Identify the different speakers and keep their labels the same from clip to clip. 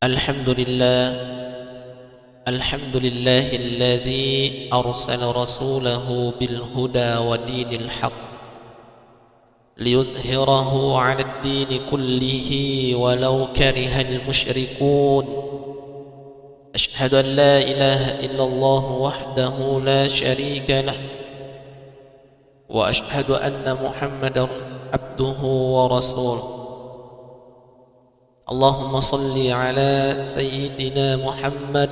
Speaker 1: الحمد لله الحمد لله الذي أرسل رسوله بالهدى ودين الحق ليظهره على الدين كله ولو كره المشركون. أشهد أن لا إله إلا الله وحده لا شريك له، وأشهد أن محمدا عبده ورسوله. اللهم صل على سيدنا محمد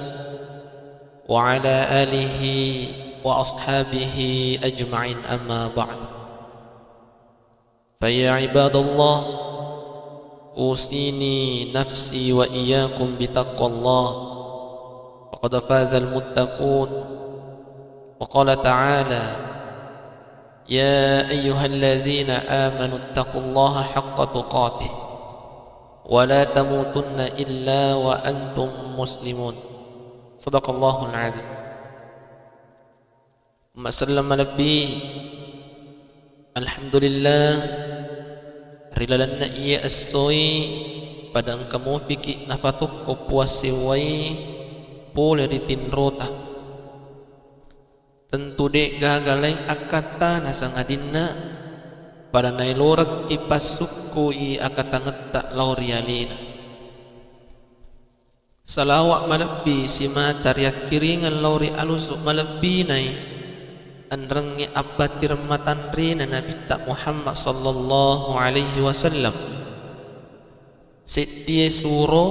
Speaker 1: وعلى آله وأصحابه أجمعين، أما بعد. فيا عباد الله، أوصيني نفسي وإياكم بتقوى الله، فقد فاز المتقون. وقال تعالى: يا أيها الذين آمنوا اتقوا الله حق تقاته ولا تموتن إلا وأنتم مسلمون. صدق الله العظيم. Umma sallam lebih. Alhamdulillah, rilalan na iya asoy padang kamu fikir nafatuk ko puasi wai pole ritinrota. Tentu dek gagalay akata nasangadinna pada nailorak ipasukku i akatangetta laurialina. Salawak malabbi si matariak kiringan lauri alusuk malabbi nai anrengi abbatir matanrina Nabi tak Muhammad sallallahu alaihi wasallam. Sedie suro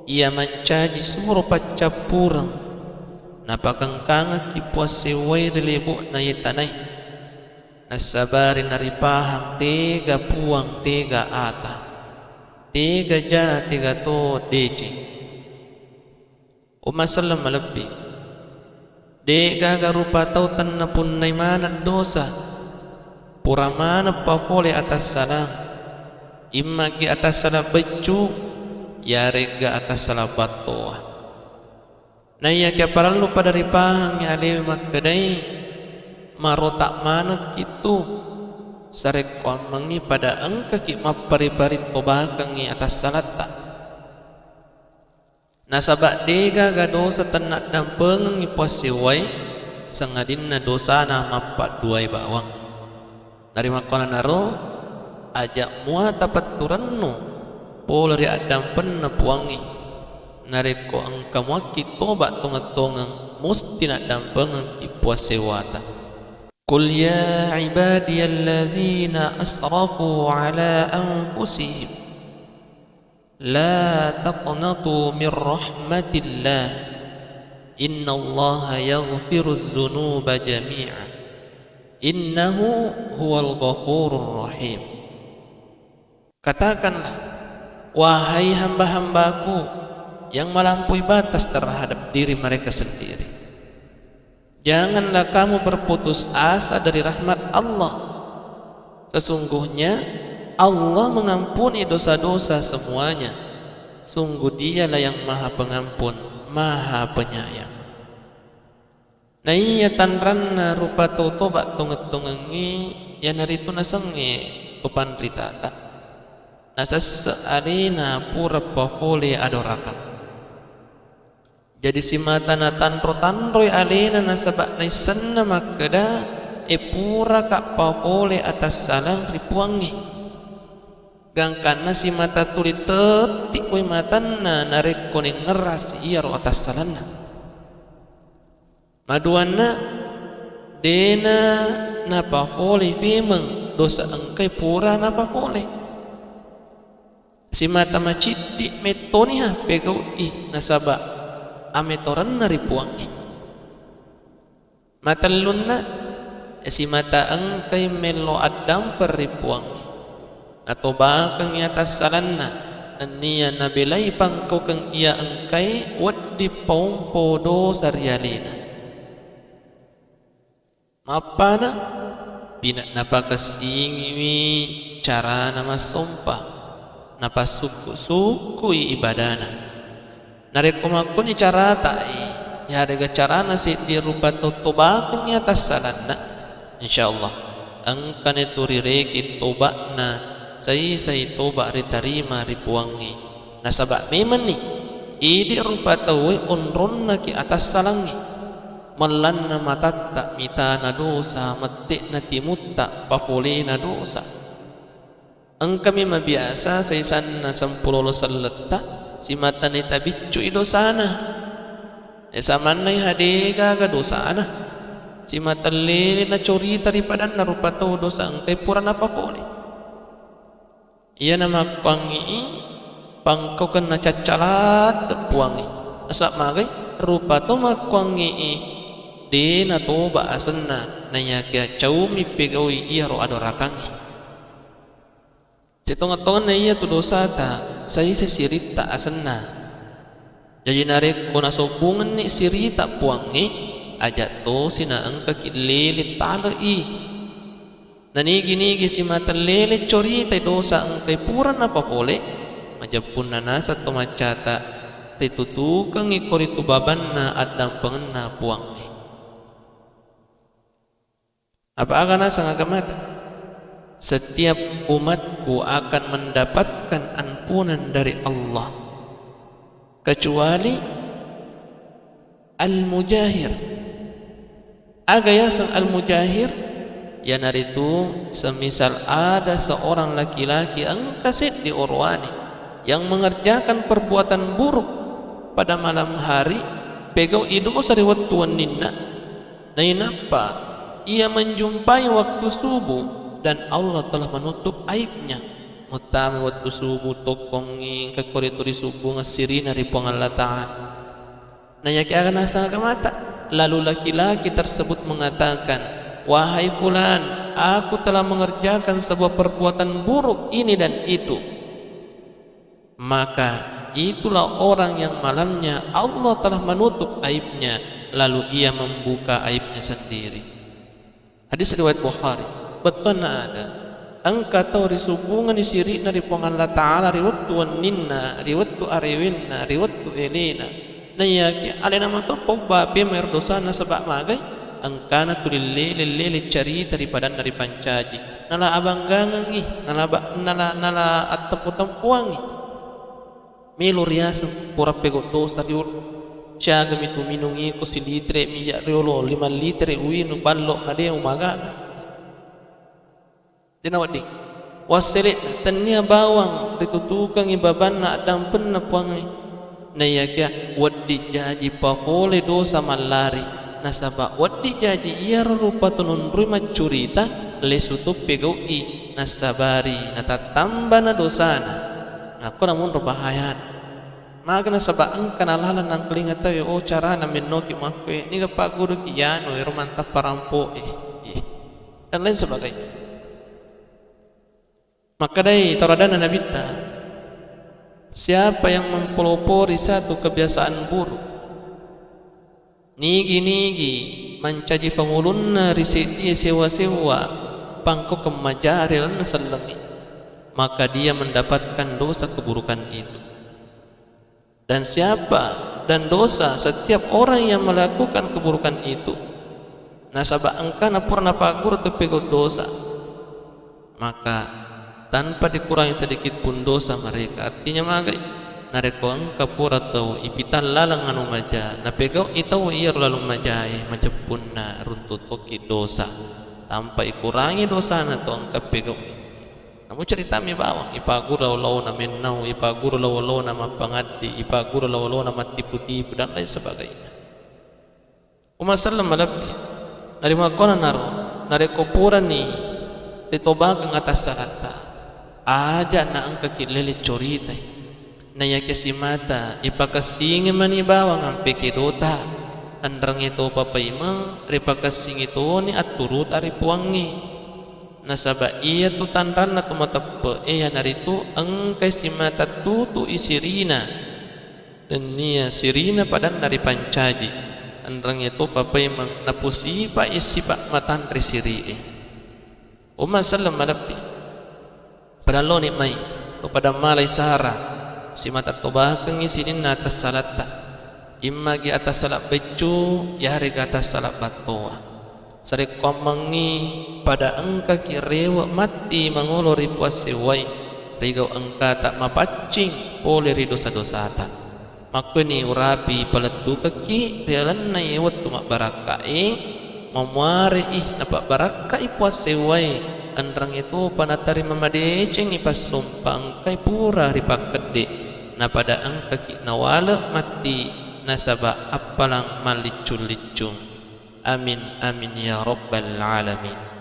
Speaker 1: ia mancaji suro pacapurang napakangkangat ipuase wai relebuk na yetanai. Nasabari naripahang tiga puang tiga ata, tiga jana tiga to deci. Umma sallam lebih. Dega garupa tautan na pun naimanan dosa, puramana papole atas salam, imma gi atas salam becu, yarega atas salam batoa. Naya kaya paralu pada ripahang ya alewi makadai. Marotak mana gitu sarek kuamangi pada angka ki mapari-pari tobakangi atas salata. Nasabak dega ga dosa tenak dan pengengi puasiwai sangadin na dosa na mapat duai bawang. Dari makona naro ajak mua tapat turanno polari adam penna puangi. Nareko angka muaki tobat tonga-tonga musti nak dan pengengi puasiwata. قل يا عبادي الذين أسرفوا على أنفسهم لا تقنطوا من رحمة الله إن الله يغفر الذنوب جميعا إنه هو الغفور الرحيم. Katakanlah, wahai hamba-hambaku yang melampaui batas terhadap diri mereka sendiri, janganlah kamu berputus asa dari rahmat Allah. Sesungguhnya Allah mengampuni dosa-dosa semuanya. Sungguh Dialah yang Maha Pengampun, Maha Penyayang. Naiya tanranna rupa tobat tunget-tungengi ya naritu nasengi tupan ritata. Nasas alina pura pafole adorakan. Jadi si mata na tanro-tanroy alina nasabak na isan na makada pura ka papole atas salang ripuangi. Gangkan na si mata tuli tetik koy matan na narik ko ni ngeras iya ro atas salang na. Maduan na dena na papole pimeng dosa angkay pura na papole. Si mata macit di metoni ha pegau i nasabak ametoran na ripuangi. Matalun na si mata angkay melo adam peripuangi atau bakang atas salan na niya nabilay pangko kang iya angkay wadi paumpo do saryalina. Mapana pinak napakasingi cara nama sumpah napasuku-suku ibadana. Narekomaku ni cara tai ya ada cara nasi di rupa tobakan ni atas salanna insyaallah angkan itu rireki tobatna sai tobat ritarima ripuangi Nasabak memang ni idi rupa tahu unrun ki atas salangi melanna matatta mitana dosa metik na timutta pakulina dosa. Kami mabiasa sa isan na 10 salata si mata ni tabiccu idosana esaman na hadiga ga dosana si mata lili na corita daripada na rupa tahu dosa ang pura na papuli iya na makwangi pangkaukan na cacalat puangi asak magay rupa to makwangi di na to baasan na nayagya caumi pigawi iya ro adorakangi citongan-tongan na iya to dosa ta sa isa sirita asan na jadi narik ko na sobungan ni sirita puangi ajat to sinaang kakililit talai nanigi-nigi si mata lele corita dosa ang kay pura na papole majapun na nasa tumacata ritutukang ikoritu baban na adang pangena puang ni apa akan nasa ngagamat setiap umatku akan mendapatkan ampunan dari Allah kecuali al-mujahir agaya sang al-mujahir ya naritu semisal ada seorang laki-laki ang kasit di urwani yang mengerjakan perbuatan buruk pada malam hari pegau idu sariwat tuan ninna nainapa ia menjumpai waktu subuh dan Allah telah menutup aibnya mutami waktu subuh tokongi ke koridor subuh ngasiri nari Allah Ta'ala nanya akan asa mata lalu laki-laki tersebut mengatakan wahai fulan aku telah mengerjakan sebuah perbuatan buruk ini dan itu maka itulah orang yang malamnya Allah telah menutup aibnya lalu ia membuka aibnya sendiri. Hadis riwayat Bukhari. Betul ada angka tahu risubungan isiri dari Allah Ta'ala riwayat tuan ninna riwayat tu arewinna riwayat tu elina nayaki alena matopo babe merdosana sebab magai angkana tulilele cari daripada dari pancaji nala abanggangi nala ataputampuangi milo riasa pura pegot dosa diul siaga mitu minungi ko si litre minyak riolo 5 litre uinu ballo na dia umaga dinawat di waselit tanya bawang ditutukang ibaban na adang penna puangai na yaga waddi jaji pakole dosa malari nasaba waddi jaji iya rupa tunun rumah curita lesutup pegoi nasabari natatamba na dosana aku namun berbahaya maka nasabaan kanalalan ng kelingat tayo oh cara na minno ki makwe ni kapag guru kiyano romanta parampo dan lain sebagainya maka dari taradana nabita siapa yang mempelopori satu kebiasaan buruk nigi-nigi mencaji pangulunna risiti sewa-sewa pangko kemajaril nasalangi maka dia mendapatkan dosa keburukan itu. Dan siapa dan dosa setiap orang yang melakukan keburukan itu nasabah angkana purna pagur tepegot dosa maka tanpa dikurangi sedikit pun dosa mereka artinya magai nareko angka pura tau ipitan lalang anu maja napegau itau iya lalu majai majepunna runtut oki dosa tanpa ikurangi dosa na to angka pegau namun cerita mi bawang ipagur law na menau ipagur law na mapangadi ipagur law na matipu-tipu dan lain sebagainya umasallam malabdi dari makona naro nari kopuran ni ditobak ang atas salata aja na ang kakilili coritai na yakisimata ipakasingi mani bawang ang pikidota andrang ito papaimang ripakasing ito ni at turut ari puangi nasaba iya tu tanran na tumatapo iya narito ang kasimata tutu isirina dan niya sirina padan nari pancaji andrang ito papaimang napusipa isipa matan risiri umasallam malapti pada lo ni may to pada malay sahara si mata tobakang isinin na atas salata imma gi atas salat becu yari gi atas salat batoa sari komangi pada angka kirewa mati mangulori puasewai rigau engka tak mapaccing pole ri dosa-dosatan makuni urapi paletu kaki rialan na iwat tumak barakai memuari napak barakai puasewai andrang itu panatari mamadeceng ipas sumpang kai pura ripakede na pada angka nawala mati nasaba apalang malicul-licung amin amin ya rabbal alamin.